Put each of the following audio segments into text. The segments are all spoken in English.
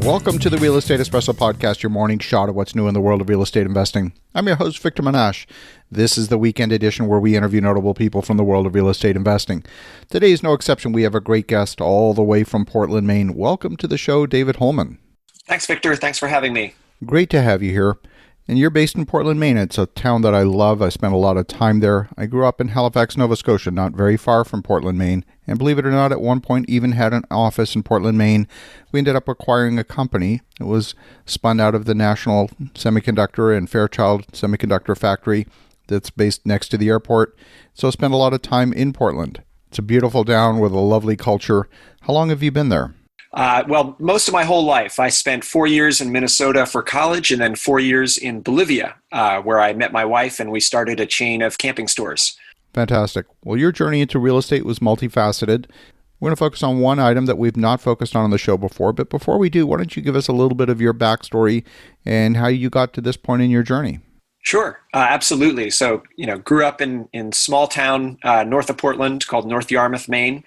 Welcome to the Real Estate Espresso Podcast, your morning shot of what's new in the world of real estate investing. I'm your host, Victor Menashe. This is the weekend edition where we interview notable people from the world of real estate investing. Today is no exception. We have a great guest all the way from Portland, Maine. Welcome to the show, David Holman. Thanks, Victor. Thanks for having me. Great to have you here. And you're based in Portland, Maine. It's a town that I love. I spent a lot of time there. I grew up in Halifax, Nova Scotia, not very far from Portland, Maine. And believe it or not, at one point even had an office in Portland, Maine. We ended up acquiring a company. It was spun out of the National Semiconductor and Fairchild Semiconductor factory that's based next to the airport. So I spent a lot of time in Portland. It's a beautiful town with a lovely culture. How long have you been there? Well, most of my whole life. I spent 4 years in Minnesota for college and then 4 years in Bolivia, where I met my wife and we started a chain of camping stores. Fantastic. Well, your journey into real estate was multifaceted. We're going to focus on one item that we've not focused on the show before. But before we do, why don't you give us a little bit of your backstory and how you got to this point in your journey? Sure, absolutely. So, grew up in small town north of Portland called North Yarmouth, Maine.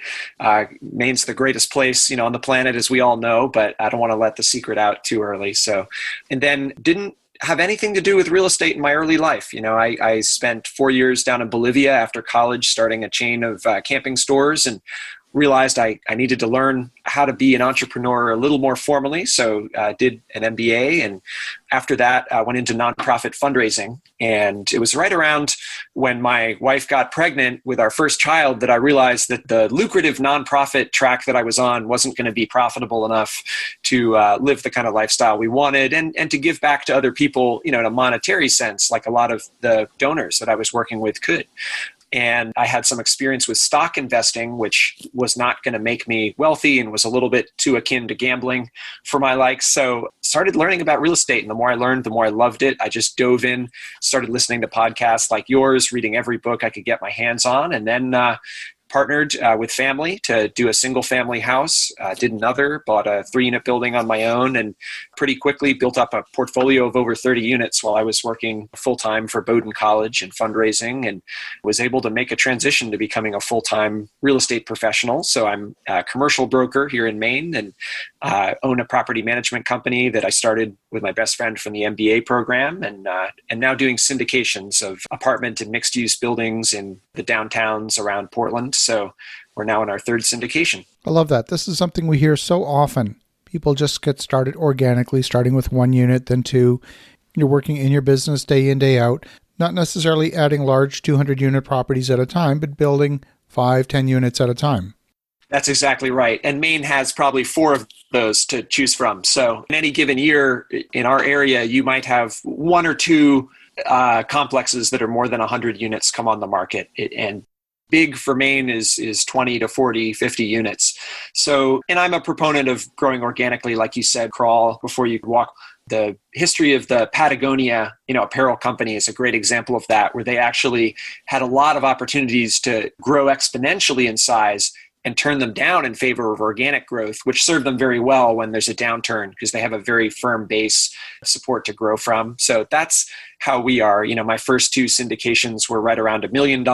Maine's the greatest place, on the planet, as we all know, but I don't want to let the secret out too early. So, and then didn't have anything to do with real estate in my early life. I spent 4 years down in Bolivia after college, starting a chain of camping stores, and realized I needed to learn how to be an entrepreneur a little more formally. So did an MBA. And after that, I went into nonprofit fundraising. And it was right around when my wife got pregnant with our first child that I realized that the lucrative nonprofit track that I was on wasn't going to be profitable enough to live the kind of lifestyle we wanted and to give back to other people, in a monetary sense, like a lot of the donors that I was working with could. And I had some experience with stock investing, which was not going to make me wealthy and was a little bit too akin to gambling for my likes. So started learning about real estate. And the more I learned, the more I loved it. I just dove in, started listening to podcasts like yours, reading every book I could get my hands on, and then partnered with family to do a single family house, did another, bought a 3-unit building on my own, and pretty quickly built up a portfolio of over 30 units while I was working full-time for Bowdoin College and fundraising, and was able to make a transition to becoming a full-time real estate professional. So I'm a commercial broker here in Maine and own a property management company that I started with my best friend from the MBA program, and now doing syndications of apartment and mixed-use buildings in the downtowns around Portland. So we're now in our third syndication. I love that. This is something we hear so often. People just get started organically, starting with 1 unit, then 2. You're working in your business day in, day out, not necessarily adding large 200-unit properties at a time, but building 5, 10 units at a time. That's exactly right. And Maine has probably 4 of those to choose from. So in any given year in our area, you might have 1 or 2 complexes that are more than 100 units come on the market. And big for Maine is 20 to 40, 50 units. So, and I'm a proponent of growing organically, like you said, crawl before you walk. The history of the Patagonia, apparel company is a great example of that, where they actually had a lot of opportunities to grow exponentially in size and turn them down in favor of organic growth, which served them very well when there's a downturn because they have a very firm base of support to grow from. So that's how we are. My first 2 syndications were right around $1 million,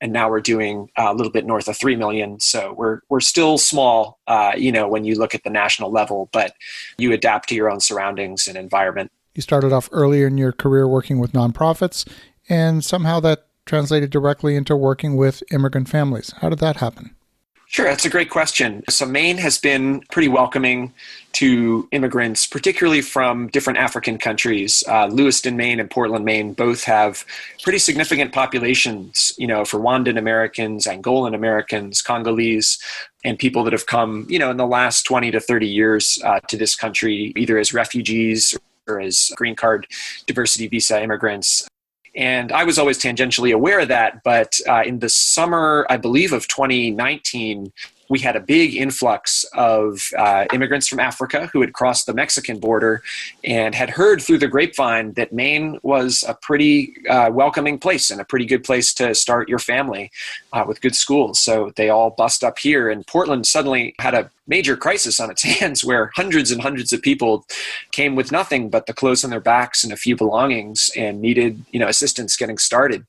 and now we're doing a little bit north of $3 million. So we're still small, when you look at the national level, but you adapt to your own surroundings and environment. You started off earlier in your career working with nonprofits, and somehow that translated directly into working with immigrant families. How did that happen? Sure, that's a great question. So Maine has been pretty welcoming to immigrants, particularly from different African countries. Lewiston, Maine and Portland, Maine both have pretty significant populations, Rwandan Americans, Angolan Americans, Congolese, and people that have come, in the last 20 to 30 years to this country, either as refugees or as green card diversity visa immigrants. And I was always tangentially aware of that, but in the summer, I believe, of 2019, we had a big influx of immigrants from Africa who had crossed the Mexican border and had heard through the grapevine that Maine was a pretty welcoming place and a pretty good place to start your family with good schools. So they all bust up here, and Portland suddenly had a major crisis on its hands where hundreds and hundreds of people came with nothing but the clothes on their backs and a few belongings and needed, assistance getting started.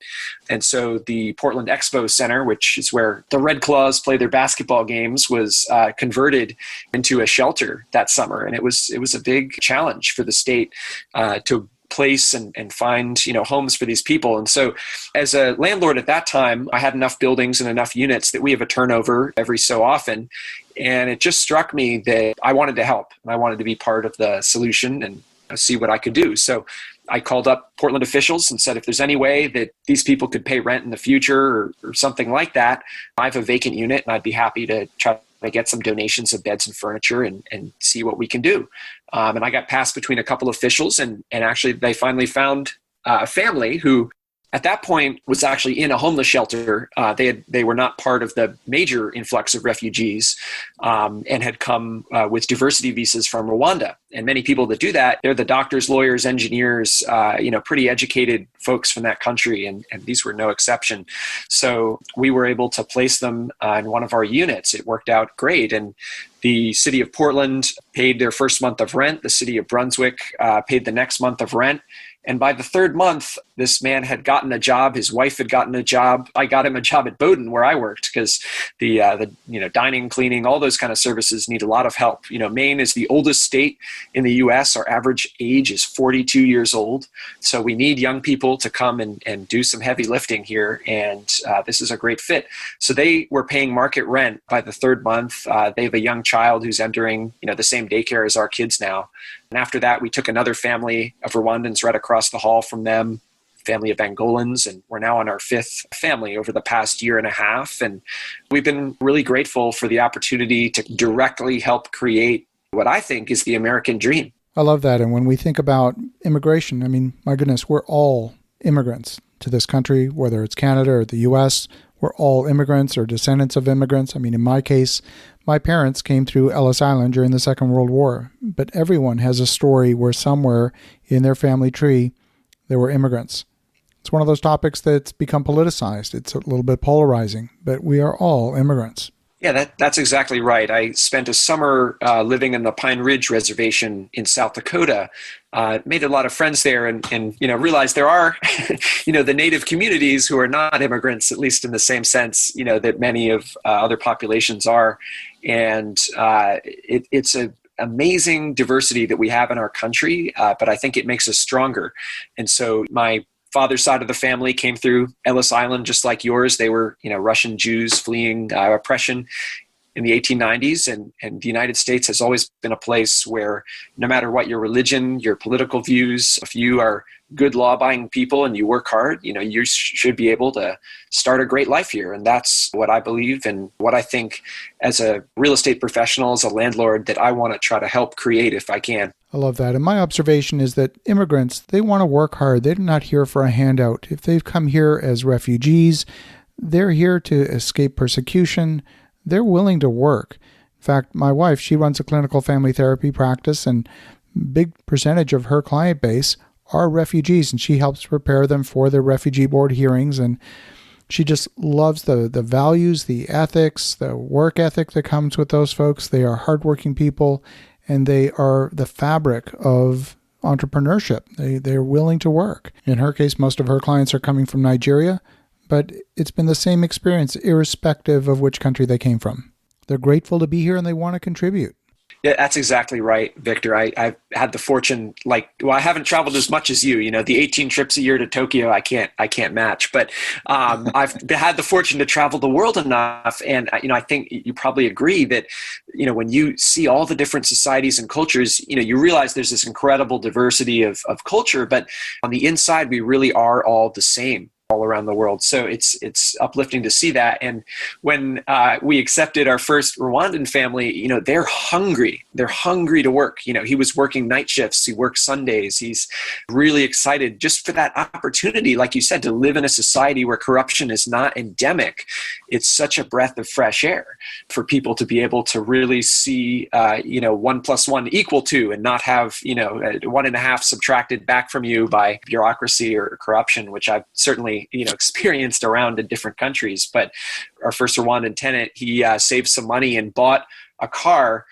And so the Portland Expo Center, which is where the Red Claws play their basketball games, was converted into a shelter that summer. And it was a big challenge for the state to place and find homes for these people. And so as a landlord at that time, I had enough buildings and enough units that we have a turnover every so often. And it just struck me that I wanted to help and I wanted to be part of the solution and see what I could do. So I called up Portland officials and said, if there's any way that these people could pay rent in the future or something like that, I have a vacant unit and I'd be happy to try to get some donations of beds and furniture and see what we can do. And I got passed between a couple of officials and actually they finally found a family who at that point was actually in a homeless shelter. They were not part of the major influx of refugees and had come with diversity visas from Rwanda. And many people that do that, they're the doctors, lawyers, engineers, pretty educated folks from that country. And these were no exception. So we were able to place them in one of our units. It worked out great. And the city of Portland paid their first month of rent. The city of Brunswick paid the next month of rent. And by the third month, this man had gotten a job. His wife had gotten a job. I got him a job at Bowdoin where I worked because the dining, cleaning, all those kind of services need a lot of help. Maine is the oldest state in the U.S. Our average age is 42 years old. So we need young people to come and do some heavy lifting here. And this is a great fit. So they were paying market rent by the third month. They have a young child who's entering the same daycare as our kids now. And after that, we took another family of Rwandans right across the hall from them, family of Angolans, and we're now on our fifth family over the past year and a half. And we've been really grateful for the opportunity to directly help create what I think is the American dream. I love that. And when we think about immigration, I mean, my goodness, we're all immigrants to this country, whether it's Canada or the U.S., we're all immigrants or descendants of immigrants. I mean, in my case, my parents came through Ellis Island during the Second World War, but everyone has a story where somewhere in their family tree there were immigrants. It's one of those topics that's become politicized. It's a little bit polarizing, but we are all immigrants. Yeah, that's exactly right. I spent a summer living in the Pine Ridge Reservation in South Dakota. Made a lot of friends there, and realized there are, the native communities who are not immigrants, at least in the same sense, that many of other populations are, and it's an amazing diversity that we have in our country. But I think it makes us stronger, and so my father's side of the family came through Ellis Island, just like yours. They were, Russian Jews fleeing oppression in the 1890s. And the United States has always been a place where no matter what your religion, your political views, if you are good law-abiding people and you work hard, you should be able to start a great life here. And that's what I believe and what I think as a real estate professional, as a landlord, that I want to try to help create if I can. I love that. And my observation is that immigrants, they want to work hard. They're not here for a handout. If they've come here as refugees, they're here to escape persecution. They're willing to work. In fact, my wife, she runs a clinical family therapy practice, and a big percentage of her client base are refugees, and she helps prepare them for their refugee board hearings. And she just loves the values, the ethics, the work ethic that comes with those folks. They are hardworking people, and they are the fabric of entrepreneurship. They're willing to work. In her case, most of her clients are coming from Nigeria, but it's been the same experience irrespective of which country they came from. They're grateful to be here and they want to contribute. Yeah, that's exactly right, Victor. I've had the fortune, I haven't traveled as much as you. The 18 trips a year to Tokyo, I can't match. But I've had the fortune to travel the world enough, and I think you probably agree that when you see all the different societies and cultures, you realize there's this incredible diversity of culture, but on the inside, we really are all the same all around the world. So it's uplifting to see that. And when we accepted our first Rwandan family, they're hungry. They're hungry to work. He was working night shifts. He works Sundays. He's really excited just for that opportunity, like you said, to live in a society where corruption is not endemic. It's such a breath of fresh air for people to be able to really see, 1 + 1 = 2 and not have, 1.5 subtracted back from you by bureaucracy or corruption, which I've certainly experienced around in different countries. But our first Rwandan tenant, he saved some money and bought a car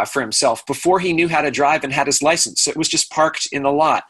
for himself before he knew how to drive and had his license. So it was just parked in the lot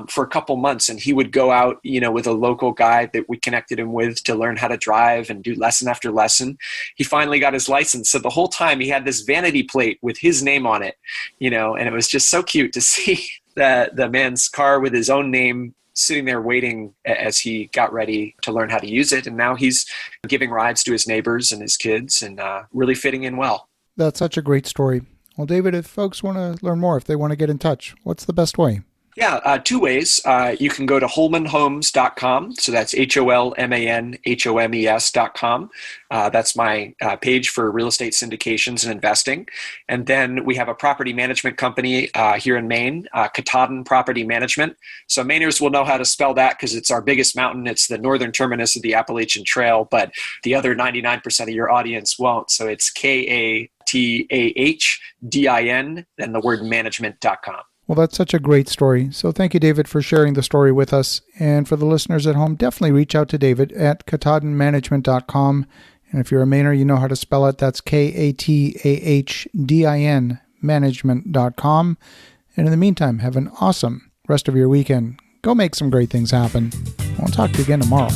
for a couple months, and he would go out, with a local guy that we connected him with to learn how to drive and do lesson after lesson. He finally got his license. So the whole time he had this vanity plate with his name on it, and it was just so cute to see the man's car with his own name sitting there waiting as he got ready to learn how to use it. And now he's giving rides to his neighbors and his kids and really fitting in well. That's such a great story. Well, David, if folks want to learn more, if they want to get in touch, what's the best way? Yeah, two ways. You can go to holmanhomes.com. So that's HOLMANHOMES.com. That's my page for real estate syndications and investing. And then we have a property management company here in Maine, Katahdin Property Management. So Mainers will know how to spell that because it's our biggest mountain. It's the northern terminus of the Appalachian Trail, but the other 99% of your audience won't. So it's KATAHDIN, then the word management.com. Well, that's such a great story. So thank you, David, for sharing the story with us. And for the listeners at home, definitely reach out to David at katahdinmanagement.com. And if you're a Mainer, you know how to spell it. That's KATAHDIN management.com. And in the meantime, have an awesome rest of your weekend. Go make some great things happen. I'll talk to you again tomorrow.